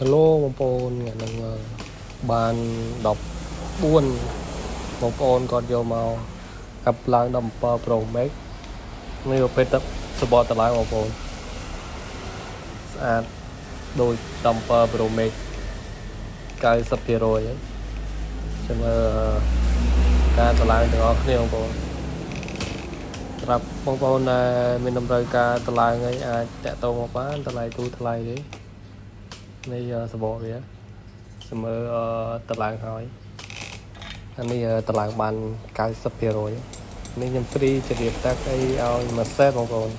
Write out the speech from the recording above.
Hello បងប្អូនហ្នឹងបាន14បងប្អូនគាត់យកមកអាប់ឡើង17 Pro Max នេះប្រភេទសបកតម្លៃបងប្អូនស្អាតដូច17 Pro Max 90%ហ្នឹងចាំមើលការតម្លៃទាំងអស់គ្នាបងប្អូនសម្រាប់បងប្អូនដែលមានតម្រូវការតម្លៃអីអាចតាក់ទងមកបានតម្លៃទូថ្លៃទេនេះសបកវាចាំមើលតម្លៃហើយអានេះតម្លៃបាន90%នេះខ្ញុំហ្វ្រីជ្រាបតាក់អីឲ្យមួយសេតបងប្អូន